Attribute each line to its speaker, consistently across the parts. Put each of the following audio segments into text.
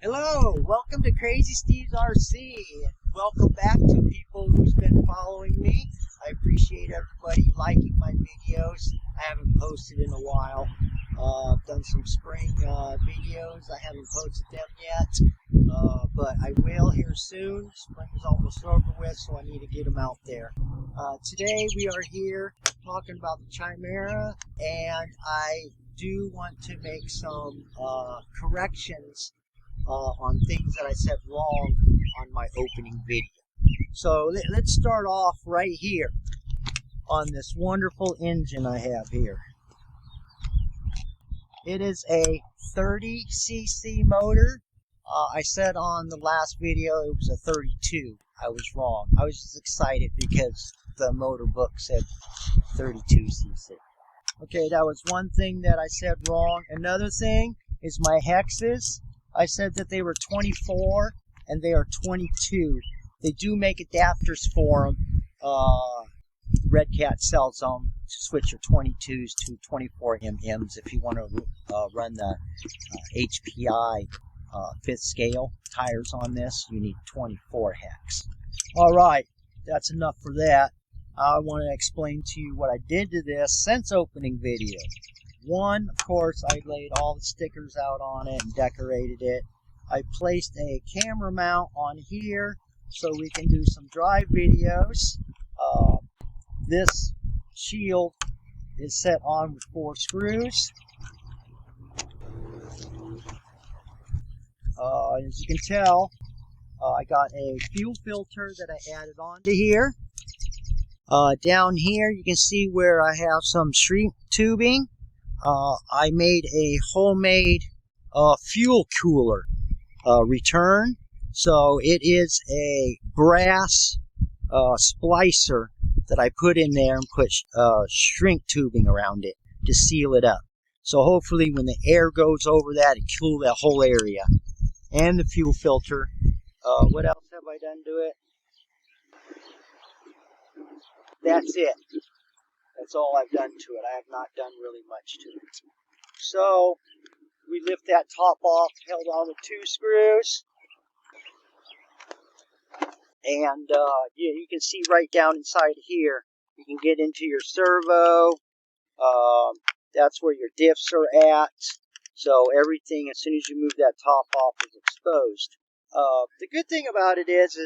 Speaker 1: Hello, welcome to Crazy Steve's RC. Welcome back to people who's been following me. I appreciate everybody liking my videos. I haven't posted in a while. I've done some spring videos. I haven't posted them yet, but I will here soon. Spring is almost over with, so I need to get them out there. Today we are here talking about the Chimera, and I do want to make some corrections on things that I said wrong on my opening video. So let's start off right here on this wonderful engine I have here. It is a 30cc motor. I said on the last video it was a 32. I was wrong. I was just excited because the motor book said 32cc. Okay, that was one thing that I said wrong. Another thing is my hexes. I said that they were 24 and they are 22. They do make adapters for them. Redcat sells them to switch your 22s to 24 MMs if you want to run the HPI 5th scale tires on this. You need 24 hex. Alright, that's enough for that. I want to explain to you what I did to this since opening video. One, of course, I laid all the stickers out on it and decorated it. I placed a camera mount on here so we can do some drive videos. This shield is set on with 4 screws. As you can tell, I got a fuel filter that I added onto here. Down here you can see where I have some shrink tubing. I made a homemade fuel cooler return. So it is a brass splicer that I put in there and put shrink tubing around it to seal it up. So hopefully when the air goes over that, it cools that whole area. And the fuel filter. What else have I done to it? That's it. That's all I've done to it. I have not done really much to it. So, we lift that top off, held on with 2 screws. And you can see right down inside here, you can get into your servo. That's where your diffs are at. So everything, as soon as you move that top off, is exposed. The good thing about it is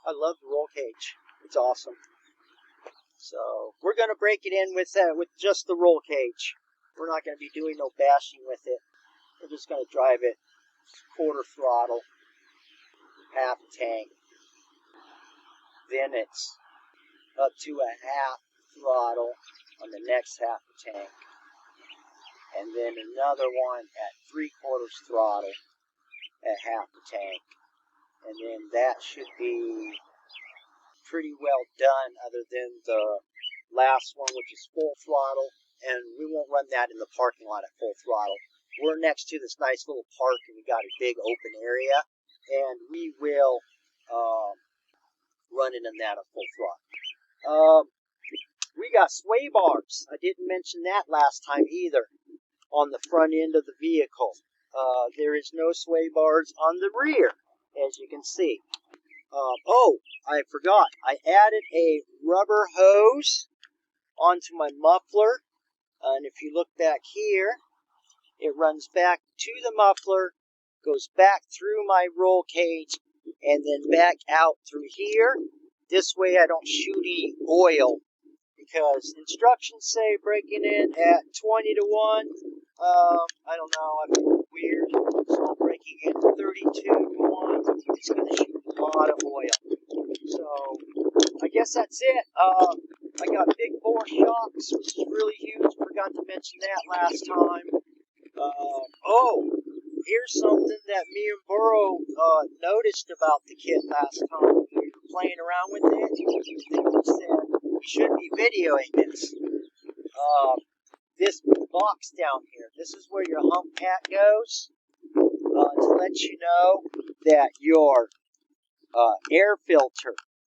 Speaker 1: I love the roll cage. It's awesome. So we're going to break it in with just the roll cage. We're not going to be doing no bashing with it. We're just going to drive it quarter throttle, half tank. Then it's up to a half throttle on the next half tank. And then another one at 3/4 throttle at half the tank. And then that should be pretty well done, other than the last one, which is full throttle, and we won't run that in the parking lot at full throttle. We're next to this nice little park, and we got a big open area, and we will run it in that at full throttle. We got sway bars. I didn't mention that last time either. On the front end of the vehicle, there is no sway bars on the rear, as you can see. Oh, I forgot. I added a rubber hose onto my muffler. And if you look back here, it runs back to the muffler, goes back through my roll cage, and then back out through here. This way I don't shoot any oil. Because instructions say breaking in at 20 to 1. I don't know. I feel weird. So breaking in 32 to 1. It's going to shoot a lot of oil. So, I guess that's it. I got big bore shocks, which is really huge. Forgot to mention that last time. Here's something that me and Burrow noticed about the kit last time. We were playing around with it. We said we should be videoing this. This box down here. This is where your hump pack goes. To let you know that your air filter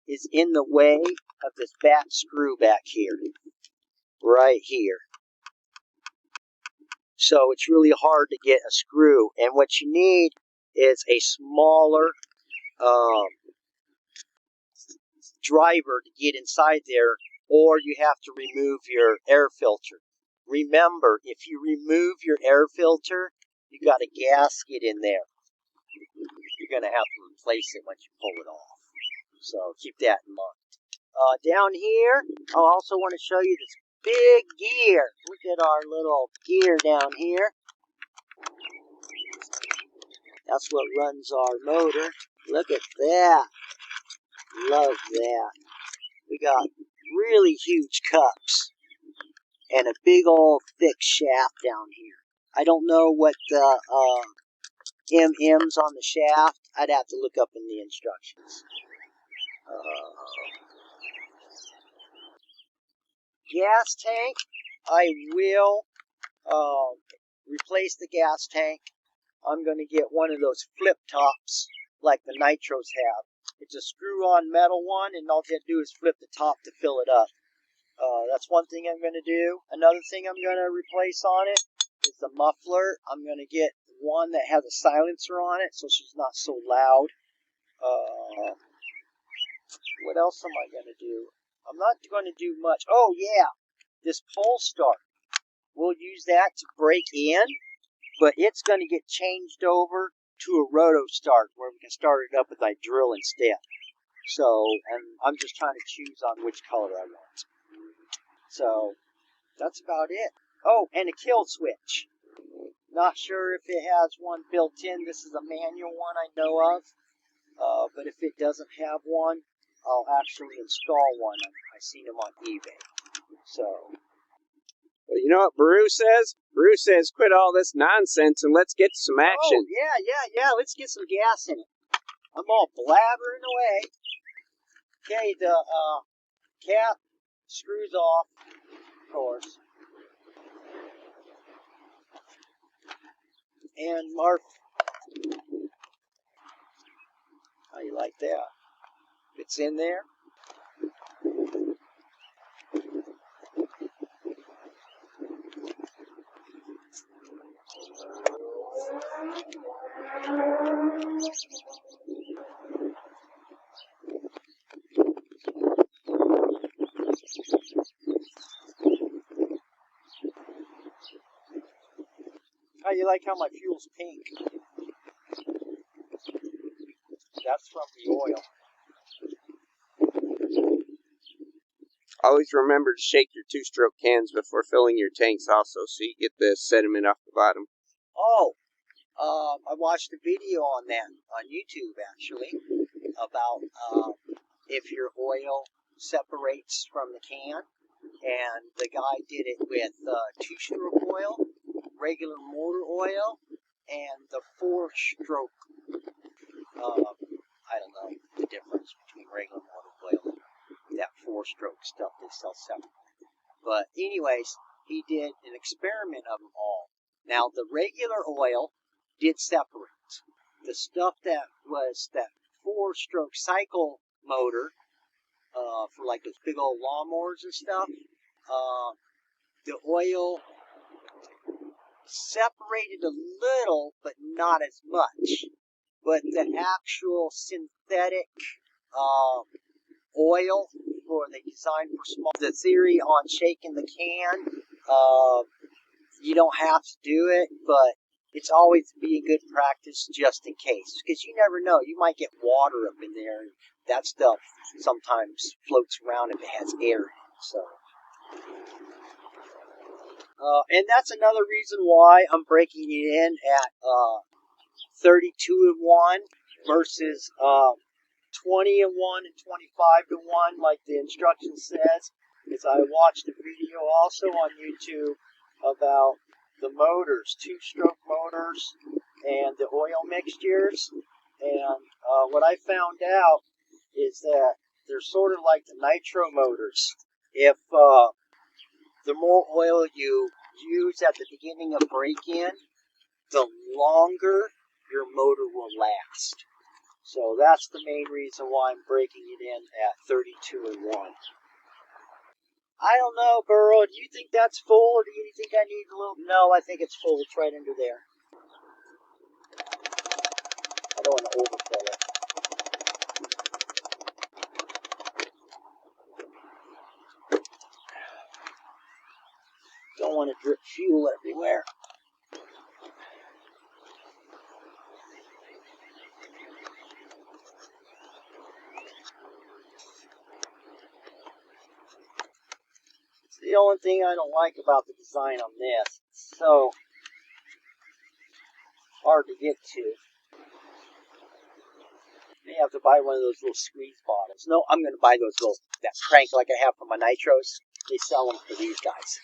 Speaker 1: is in the way of this back screw back here. Right here. So it's really hard to get a screw. And what you need is a smaller driver to get inside there, or you have to remove your air filter. Remember, if you remove your air filter, you got a gasket in there. You're going to have to replace it once you pull it off. So keep that in mind. Down here, I also want to show you this big gear. Look at our little gear down here. That's what runs our motor. Look at that. Love that. We got really huge cups and a big old thick shaft down here. I don't know what the MM's on the shaft. I'd have to look up in the instructions. Gas tank. I will replace the gas tank. I'm going to get one of those flip tops like the Nitros have. It's a screw-on metal one, and all you have to do is flip the top to fill it up. That's one thing I'm going to do. Another thing I'm going to replace on it is the muffler. I'm going to get one that has a silencer on it so she's not so loud. What else am I going to do? I'm not going to do much. Oh, yeah, this pole start. We'll use that to break in, but it's going to get changed over to a roto start where we can start it up with a drill instead. So, and I'm just trying to choose on which color I want. So, that's about it. Oh, and a kill switch. Not sure if it has one built in. This is a manual one I know of. But if it doesn't have one, I'll actually install one. I've seen them on eBay. So.
Speaker 2: Well, you know what Baru says? Baru says, quit all this nonsense and let's get some action.
Speaker 1: Oh, yeah. Let's get some gas in it. I'm all blabbering away. Okay, the cap screws off, of course. And Mark, how you like that? It's in there. How you like how my fuel's pink? That's from the oil.
Speaker 2: Always remember to shake your two-stroke cans before filling your tanks also, so you get the sediment off the bottom.
Speaker 1: Oh, I watched a video on that on YouTube actually about if your oil separates from the can, and the guy did it with two-stroke oil, regular motor oil, and the four-stroke. I don't know the difference between regular motor oil and that four-stroke stuff they sell separate. But anyways, he did an experiment of them all. Now the regular oil did separate. The stuff that was that four-stroke cycle motor for like those big old lawnmowers and stuff, the oil separated a little, but not as much. But the actual synthetic oil for the design for small, the theory on shaking the can, you don't have to do it, but it's always be a good practice just in case, because you never know. You might get water up in there, and that stuff sometimes floats around if it has air in it. So, and that's another reason why I'm breaking it in at 32-1 versus 20-1 and 25-1, like the instruction says. Is I watched a video also on YouTube about the motors, two-stroke motors, and the oil mixtures. And what I found out is that they're sort of like the nitro motors. If the more oil you use at the beginning of break-in, the longer your motor will last. So that's the main reason why I'm breaking it in at 32-1. I don't know, Burrow. Do you think that's full, or do you think I need a little? No, I think it's full. It's right under there. want to drip fuel everywhere. It's the only thing I don't like about the design on this. It's so hard to get to. You have to buy one of those little squeeze bottles. No, I'm going to buy those little, that crank like I have for my nitros. They sell them for these guys.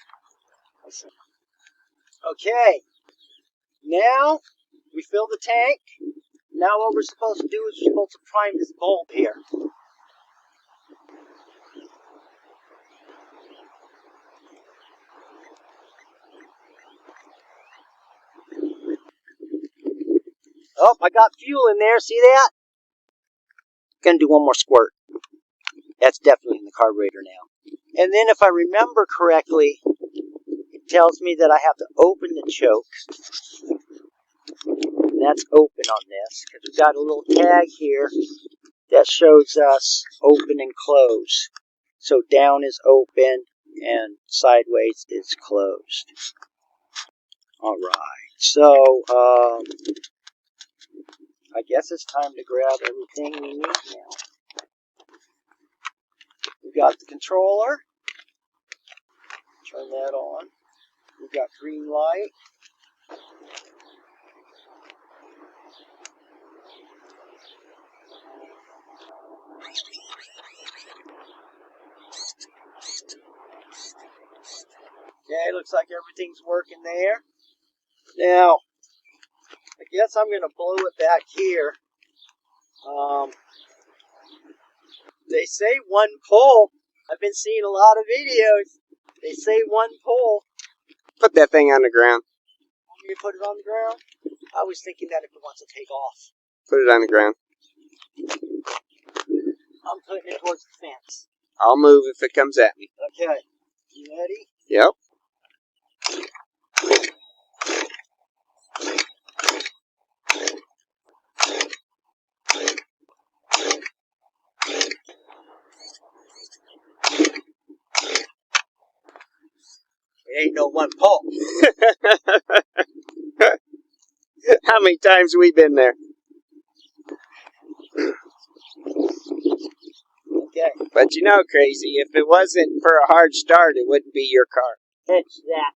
Speaker 1: Listen. Okay. Now, we fill the tank. Now what we're supposed to do is we're supposed to prime this bulb here. Oh, I got fuel in there. See that? Gonna do one more squirt. That's definitely in the carburetor now. And then if I remember correctly, it tells me that I have to open the choke. And that's open on this, because we've got a little tag here that shows us open and close. So down is open and sideways is closed. Alright, so I guess it's time to grab everything we need now. We've got the controller. Turn that on. We've got green light. Okay, looks like everything's working there. Now, I guess I'm going to blow it back here. They say one pull. I've been seeing a lot of videos. They say one pull.
Speaker 2: Put that thing on the ground.
Speaker 1: Want me to put it on the ground? I was thinking that if it wants to take off.
Speaker 2: Put it on the ground.
Speaker 1: I'm putting it towards the fence.
Speaker 2: I'll move if it comes at me.
Speaker 1: Okay. You ready?
Speaker 2: Yep.
Speaker 1: It ain't no one pull.
Speaker 2: How many times we been there?
Speaker 1: Okay.
Speaker 2: But you know, Crazy, if it wasn't for a hard start, it wouldn't be your car.
Speaker 1: It's that.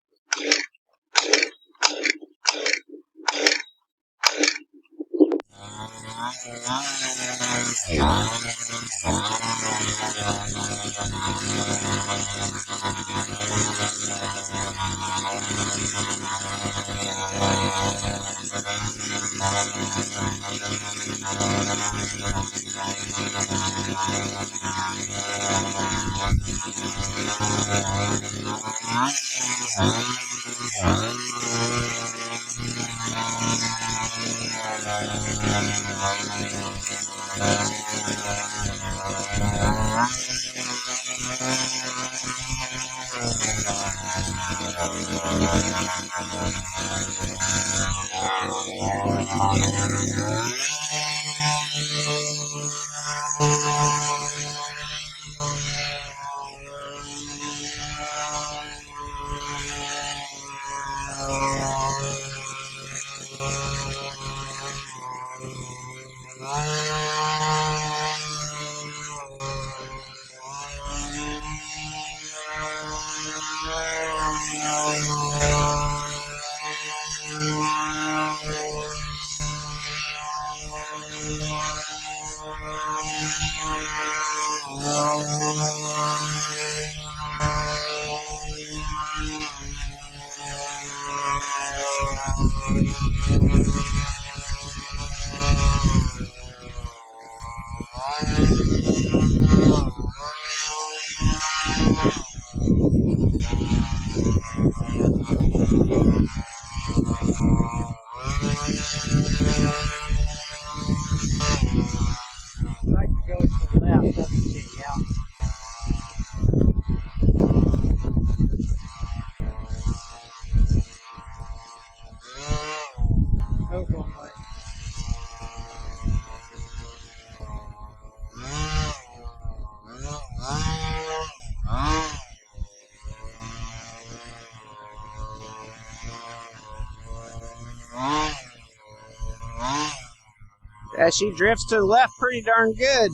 Speaker 2: Yeah, she drifts to the left pretty darn good.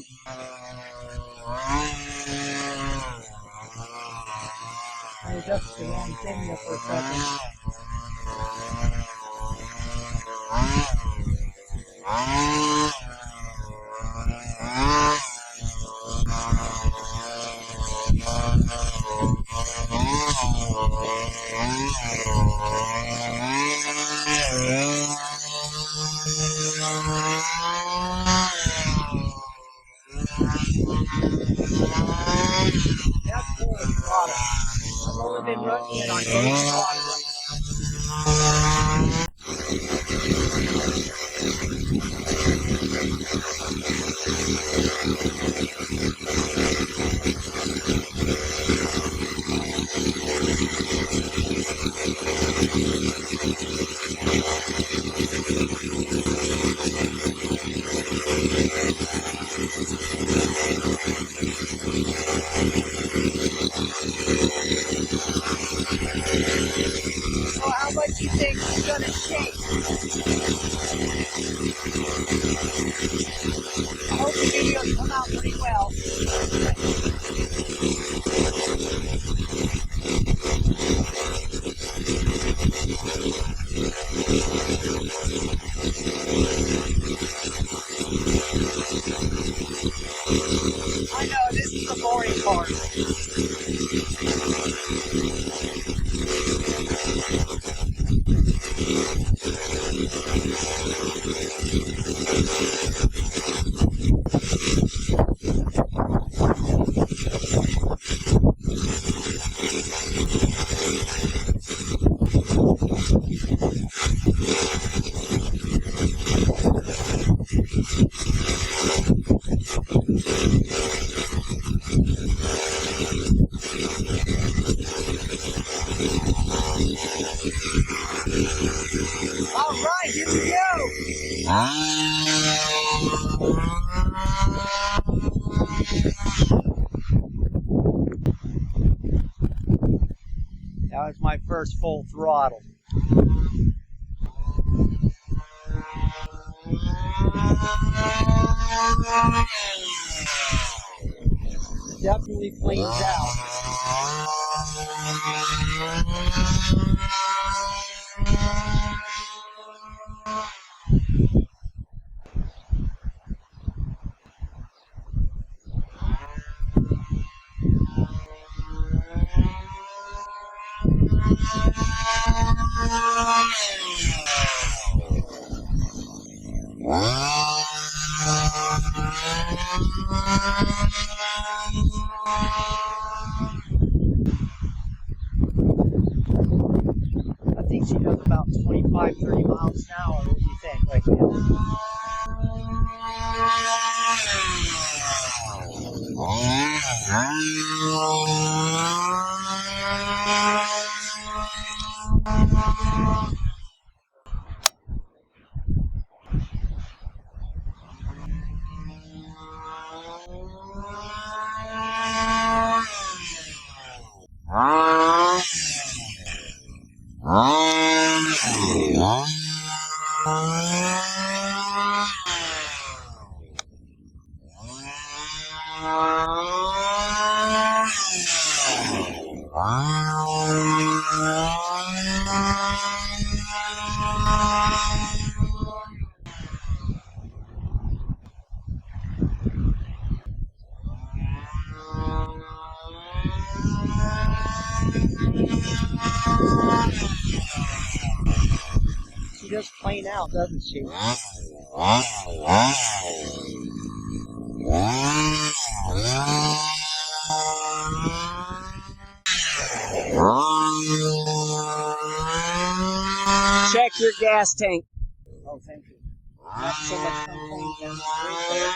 Speaker 1: I adjusted the wrong thing there for a second. That's full throttle. I've only been running it on gauge throttle. So how much do you think it's going to shake? I hope the videos come out pretty well. I know, this is the boring part. Alright, here we go! That was my first full throttle. Definitely cleans out. I think she does about 25, 30 miles an hour. What do you think right now? She does plain out, doesn't she?
Speaker 2: Check your gas tank.
Speaker 1: Oh, thank you. Not so much fun playing down the street there.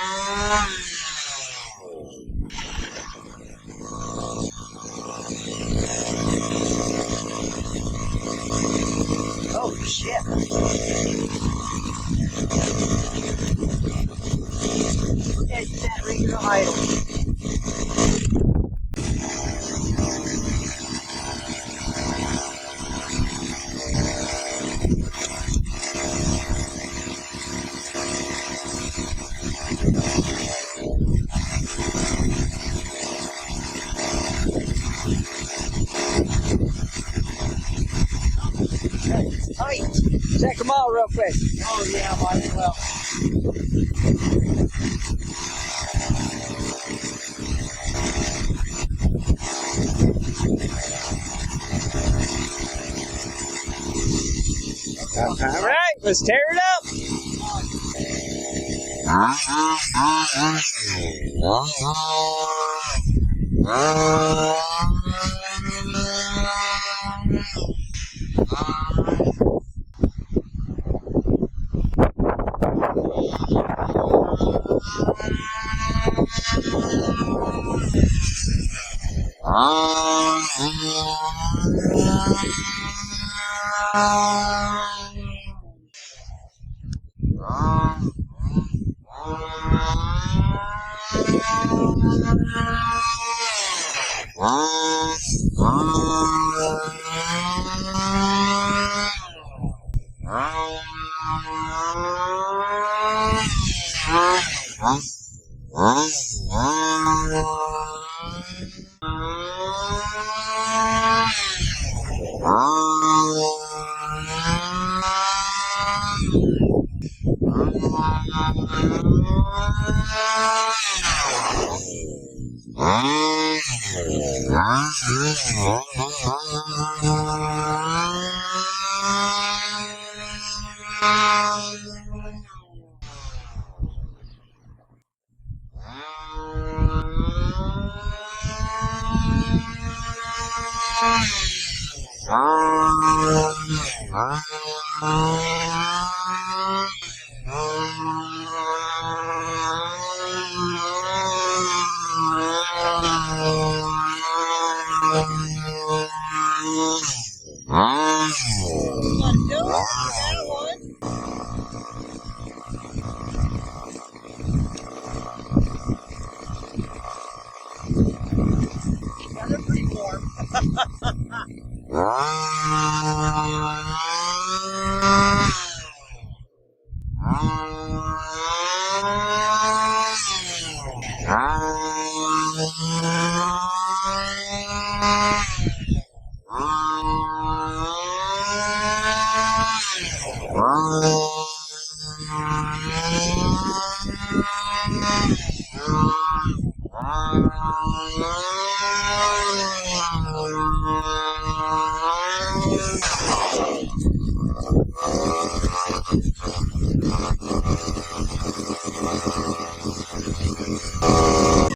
Speaker 1: Oh, shit. Okay, that regular idle. quick. Oh yeah, might as well.
Speaker 2: All right, let's tear it up.
Speaker 1: Yeah, they're pretty warm.